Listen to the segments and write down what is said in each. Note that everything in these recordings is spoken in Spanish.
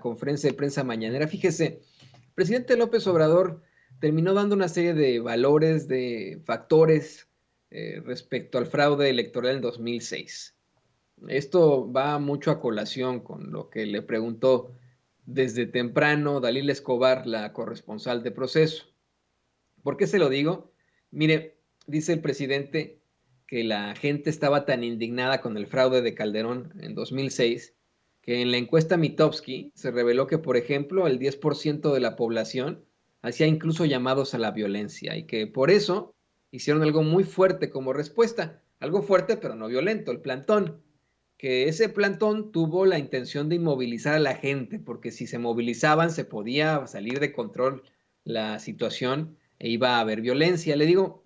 conferencia de prensa mañanera. Fíjese, el presidente López Obrador terminó dando una serie de valores, de factores respecto al fraude electoral en 2006. Esto va mucho a colación con lo que le preguntó desde temprano Dalila Escobar, la corresponsal de Proceso. ¿Por qué se lo digo? Mire, dice el presidente que la gente estaba tan indignada con el fraude de Calderón en 2006 que en la encuesta Mitofsky se reveló que, por ejemplo, el 10% de la población hacía incluso llamados a la violencia y que por eso hicieron algo muy fuerte como respuesta, algo fuerte pero no violento, el plantón, que ese plantón tuvo la intención de inmovilizar a la gente, porque si se movilizaban se podía salir de control la situación e iba a haber violencia. Le digo,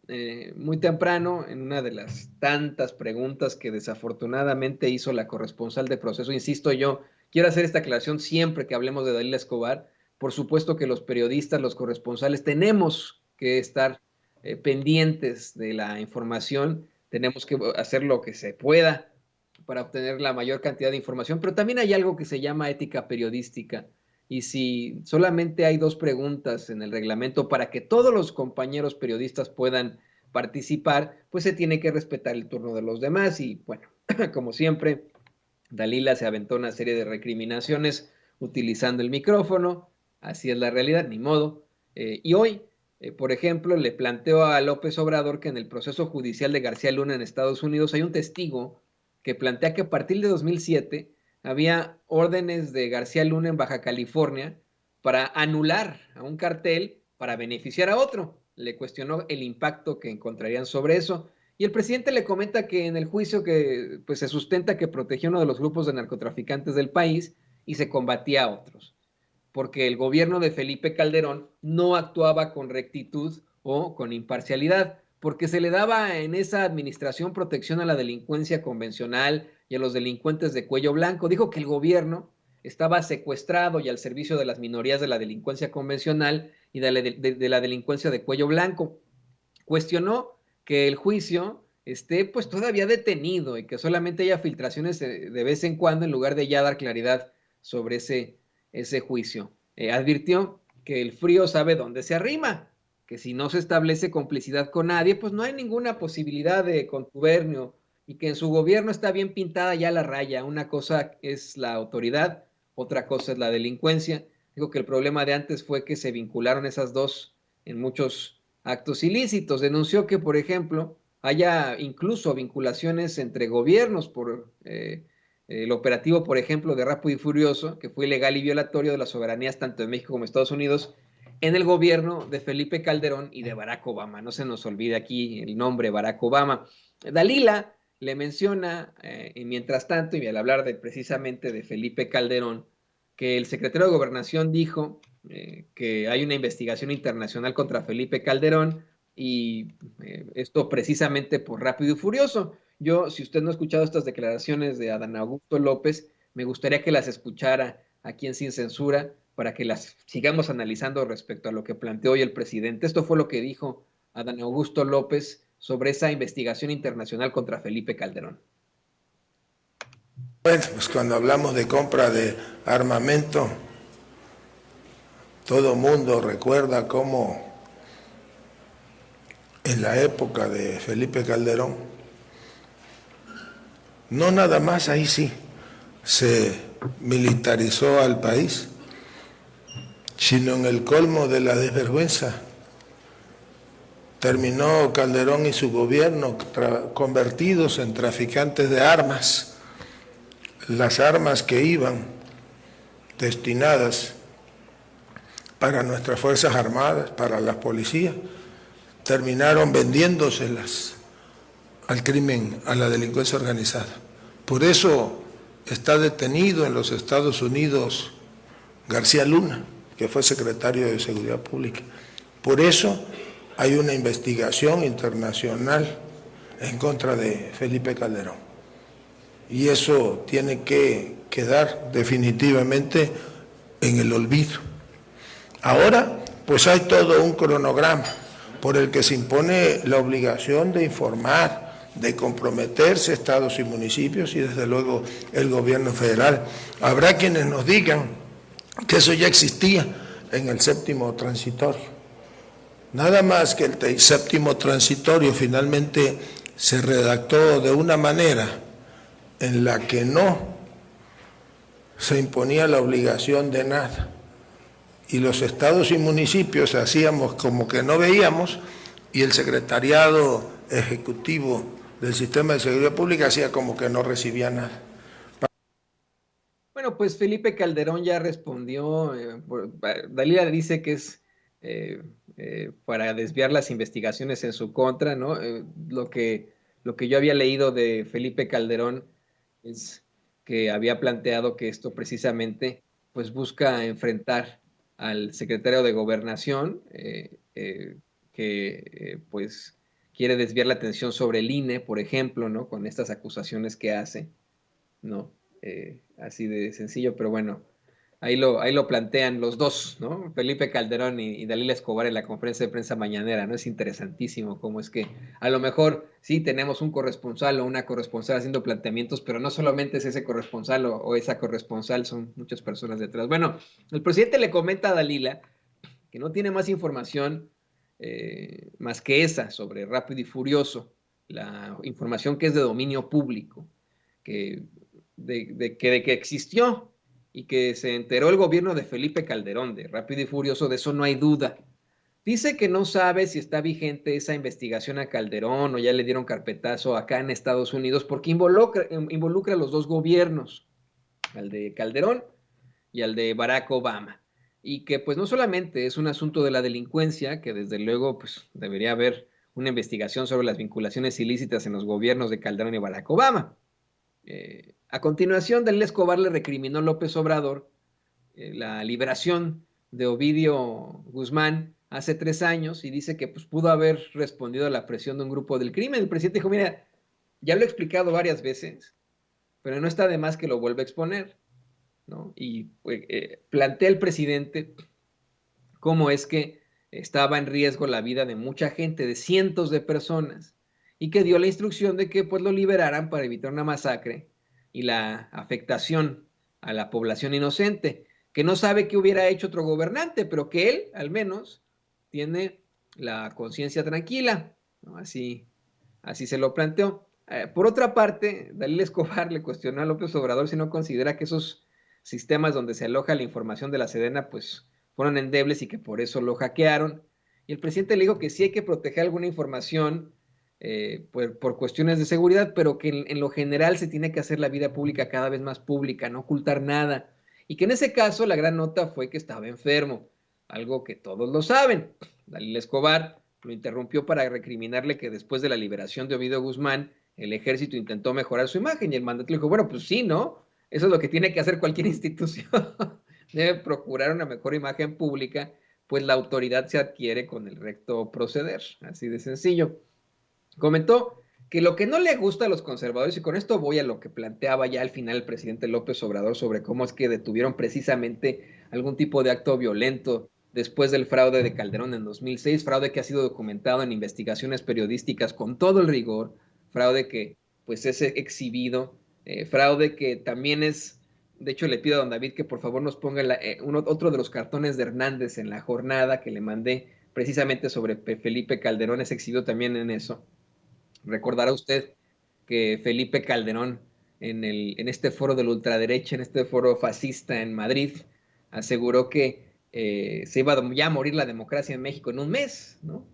muy temprano, en una de las tantas preguntas que desafortunadamente hizo la corresponsal de Proceso, insisto yo, quiero hacer esta aclaración siempre que hablemos de Dalila Escobar. Por supuesto que los periodistas, los corresponsales, tenemos que estar pendientes de la información, tenemos que hacer lo que se pueda para obtener la mayor cantidad de información, pero también hay algo que se llama ética periodística. Y si solamente hay 2 preguntas en el reglamento para que todos los compañeros periodistas puedan participar, pues se tiene que respetar el turno de los demás. Y bueno, como siempre, Dalila se aventó una serie de recriminaciones utilizando el micrófono. Así es la realidad, ni modo. Y hoy, por ejemplo, le planteó a López Obrador que en el proceso judicial de García Luna en Estados Unidos hay un testigo que plantea que a partir de 2007 había órdenes de García Luna en Baja California para anular a un cartel para beneficiar a otro. Le cuestionó el impacto que encontrarían sobre eso. Y el presidente le comenta que en el juicio que pues, se sustenta que protegió uno de los grupos de narcotraficantes del país y se combatía a otros, porque el gobierno de Felipe Calderón no actuaba con rectitud o con imparcialidad, porque se le daba en esa administración protección a la delincuencia convencional y a los delincuentes de cuello blanco. Dijo que el gobierno estaba secuestrado y al servicio de las minorías de la delincuencia convencional y de la delincuencia de cuello blanco. Cuestionó que el juicio esté pues todavía detenido y que solamente haya filtraciones de vez en cuando en lugar de ya dar claridad sobre ese juicio. Advirtió que el frío sabe dónde se arrima, que si no se establece complicidad con nadie, pues no hay ninguna posibilidad de contubernio y que en su gobierno está bien pintada ya la raya. Una cosa es la autoridad, otra cosa es la delincuencia. Digo que el problema de antes fue que se vincularon esas dos en muchos actos ilícitos. Denunció que, por ejemplo, haya incluso vinculaciones entre gobiernos por el operativo, por ejemplo, de Rápido y Furioso, que fue ilegal y violatorio de las soberanías tanto de México como de Estados Unidos, en el gobierno de Felipe Calderón y de Barack Obama. No se nos olvide aquí el nombre Barack Obama. Dalila le menciona, mientras tanto, y al hablar precisamente de Felipe Calderón, que el secretario de Gobernación dijo que hay una investigación internacional contra Felipe Calderón y esto precisamente por Rápido y Furioso. Yo, si usted no ha escuchado estas declaraciones de Adán Augusto López, me gustaría que las escuchara aquí en Sin Censura para que las sigamos analizando respecto a lo que planteó hoy el presidente. Esto fue lo que dijo Adán Augusto López sobre esa investigación internacional contra Felipe Calderón. Bueno, pues cuando hablamos de compra de armamento, todo mundo recuerda cómo en la época de Felipe Calderón, no nada más ahí sí, se militarizó al país, sino en el colmo de la desvergüenza. Terminó Calderón y su gobierno convertidos en traficantes de armas. Las armas que iban destinadas para nuestras Fuerzas Armadas, para las policías, terminaron vendiéndoselas al crimen, a la delincuencia organizada. Por eso está detenido en los Estados Unidos García Luna, que fue secretario de Seguridad Pública. Por eso hay una investigación internacional en contra de Felipe Calderón. Y eso tiene que quedar definitivamente en el olvido. Ahora, pues hay todo un cronograma por el que se impone la obligación de informar, de comprometerse estados y municipios y desde luego el gobierno federal. Habrá quienes nos digan que eso ya existía en el séptimo transitorio. Nada más que el séptimo transitorio finalmente se redactó de una manera en la que no se imponía la obligación de nada. Y los estados y municipios hacíamos como que no veíamos, y el secretariado ejecutivo del sistema de seguridad pública hacía como que no recibía nada. Bueno, pues Felipe Calderón ya respondió. Dalila dice que es para desviar las investigaciones en su contra, ¿no? Lo que yo había leído de Felipe Calderón es que había planteado que esto precisamente pues busca enfrentar al secretario de Gobernación, que pues quiere desviar la atención sobre el INE, por ejemplo, ¿no? Con estas acusaciones que hace, ¿no? Así de sencillo, pero bueno, ahí lo plantean los dos, ¿no? Felipe Calderón y Dalila Escobar en la conferencia de prensa mañanera, ¿no? Es interesantísimo cómo es que a lo mejor sí tenemos un corresponsal o una corresponsal haciendo planteamientos, pero no solamente es ese corresponsal o esa corresponsal, son muchas personas detrás. Bueno, el presidente le comenta a Dalila que no tiene más información más que esa sobre Rápido y Furioso, la información que es de dominio público, que de que existió y que se enteró el gobierno de Felipe Calderón, de Rápido y Furioso, de eso no hay duda. Dice que no sabe si está vigente esa investigación a Calderón o ya le dieron carpetazo acá en Estados Unidos porque involucra a los dos gobiernos, al de Calderón y al de Barack Obama. Y que pues no solamente es un asunto de la delincuencia, que desde luego pues debería haber una investigación sobre las vinculaciones ilícitas en los gobiernos de Calderón y Barack Obama. A continuación, Dalila Escobar le recriminó a López Obrador la liberación de Ovidio Guzmán hace 3 años y dice que pues, pudo haber respondido a la presión de un grupo del crimen. El presidente dijo, mira, ya lo he explicado varias veces, pero no está de más que lo vuelva a exponer, ¿no? Y plantea el presidente cómo es que estaba en riesgo la vida de mucha gente, de cientos de personas, y que dio la instrucción de que pues lo liberaran para evitar una masacre y la afectación a la población inocente, que no sabe qué hubiera hecho otro gobernante, pero que él, al menos, tiene la conciencia tranquila, ¿no? Así se lo planteó. Por otra parte, Dalila Escobar le cuestionó a López Obrador si no considera que esos sistemas donde se aloja la información de la Sedena, pues fueron endebles y que por eso lo hackearon. Y el presidente le dijo que sí hay que proteger alguna información por cuestiones de seguridad, pero que en lo general se tiene que hacer la vida pública cada vez más pública, no ocultar nada. Y que en ese caso la gran nota fue que estaba enfermo, algo que todos lo saben. Dalila Escobar lo interrumpió para recriminarle que después de la liberación de Ovidio Guzmán, el ejército intentó mejorar su imagen y el mandatario dijo, bueno, pues sí, ¿no? Eso es lo que tiene que hacer cualquier institución. Debe procurar una mejor imagen pública, pues la autoridad se adquiere con el recto proceder, así de sencillo. Comentó que lo que no le gusta a los conservadores, y con esto voy a lo que planteaba ya al final el presidente López Obrador sobre cómo es que detuvieron precisamente algún tipo de acto violento después del fraude de Calderón en 2006, fraude que ha sido documentado en investigaciones periodísticas con todo el rigor, fraude que pues es exhibido, fraude que también es, de hecho le pido a don David que por favor nos ponga otro de los cartones de Hernández en la jornada que le mandé precisamente sobre Felipe Calderón, es exhibido también en eso. Recordará usted que Felipe Calderón en este foro de la ultraderecha, en este foro fascista en Madrid, aseguró que se iba ya a morir la democracia en México en un mes, ¿no?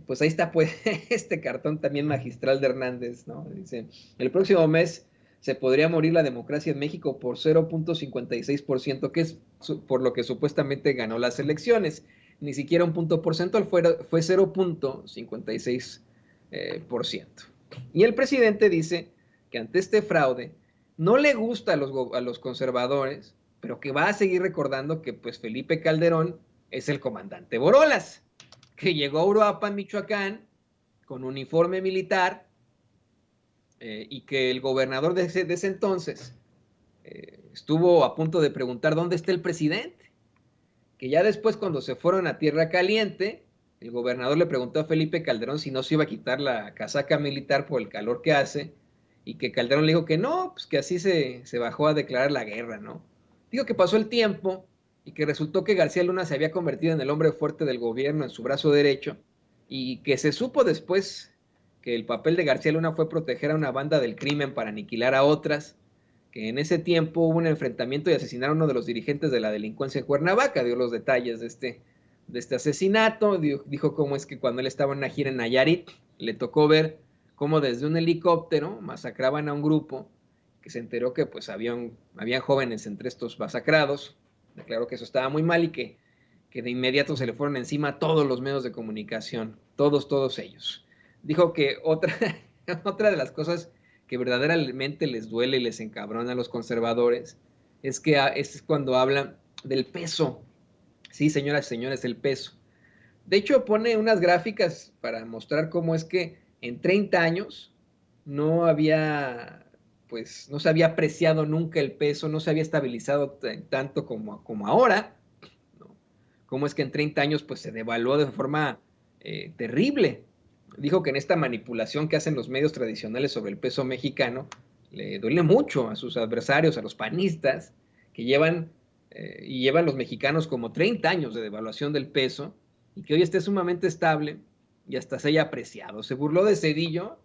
Pues ahí está pues este cartón también magistral de Hernández, ¿no? Dice, el próximo mes se podría morir la democracia en México por 0.56%, que es por lo que supuestamente ganó las elecciones. Ni siquiera un punto porcentual, fue 0.56%. Y el presidente dice que ante este fraude no le gusta a los conservadores, pero que va a seguir recordando que pues Felipe Calderón es el comandante Borolas, que llegó a Uruapan, Michoacán, con uniforme militar, y que el gobernador de ese entonces estuvo a punto de preguntar dónde está el presidente, que ya después cuando se fueron a Tierra Caliente, el gobernador le preguntó a Felipe Calderón si no se iba a quitar la casaca militar por el calor que hace, y que Calderón le dijo que no, pues que así se bajó a declarar la guerra, ¿no? Digo que pasó el tiempo, y que resultó que García Luna se había convertido en el hombre fuerte del gobierno, en su brazo derecho, y que se supo después que el papel de García Luna fue proteger a una banda del crimen para aniquilar a otras, que en ese tiempo hubo un enfrentamiento y asesinaron a uno de los dirigentes de la delincuencia en Cuernavaca, dio los detalles de este asesinato, dijo cómo es que cuando él estaba en una gira en Nayarit, le tocó ver cómo desde un helicóptero masacraban a un grupo, que se enteró que pues habían jóvenes entre estos masacrados, declaró que eso estaba muy mal y que de inmediato se le fueron encima a todos los medios de comunicación, todos ellos. Dijo que otra de las cosas que verdaderamente les duele y les encabrona a los conservadores es que es cuando hablan del peso. Sí, señoras y señores, el peso. De hecho, pone unas gráficas para mostrar cómo es que en 30 años no había, pues, no se había apreciado nunca el peso, no se había estabilizado tanto como ahora, ¿no? Cómo es que en 30 años, pues, se devaluó de forma terrible. Dijo que en esta manipulación que hacen los medios tradicionales sobre el peso mexicano, le duele mucho a sus adversarios, a los panistas, que llevan los mexicanos como 30 años de devaluación del peso, y que hoy esté sumamente estable y hasta se haya apreciado. Se burló de Cedillo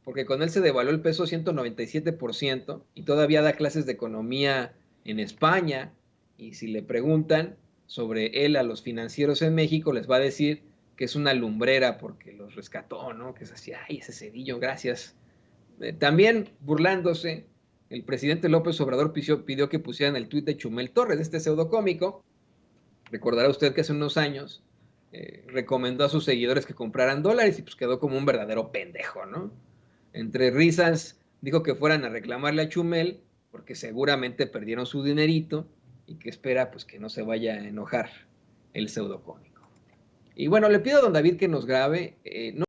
porque con él se devaluó el peso 197% y todavía da clases de economía en España, y si le preguntan sobre él a los financieros en México, les va a decir que es una lumbrera porque los rescató, ¿no? Que es así, ay, ese Cedillo, gracias. También burlándose, el presidente López Obrador pidió que pusieran el tuit de Chumel Torres, de este pseudocómico. Recordará usted que hace unos años recomendó a sus seguidores que compraran dólares y pues quedó como un verdadero pendejo, ¿no? Entre risas dijo que fueran a reclamarle a Chumel porque seguramente perdieron su dinerito y que espera pues que no se vaya a enojar el pseudocómico. Y bueno, le pido a don David que nos grabe, no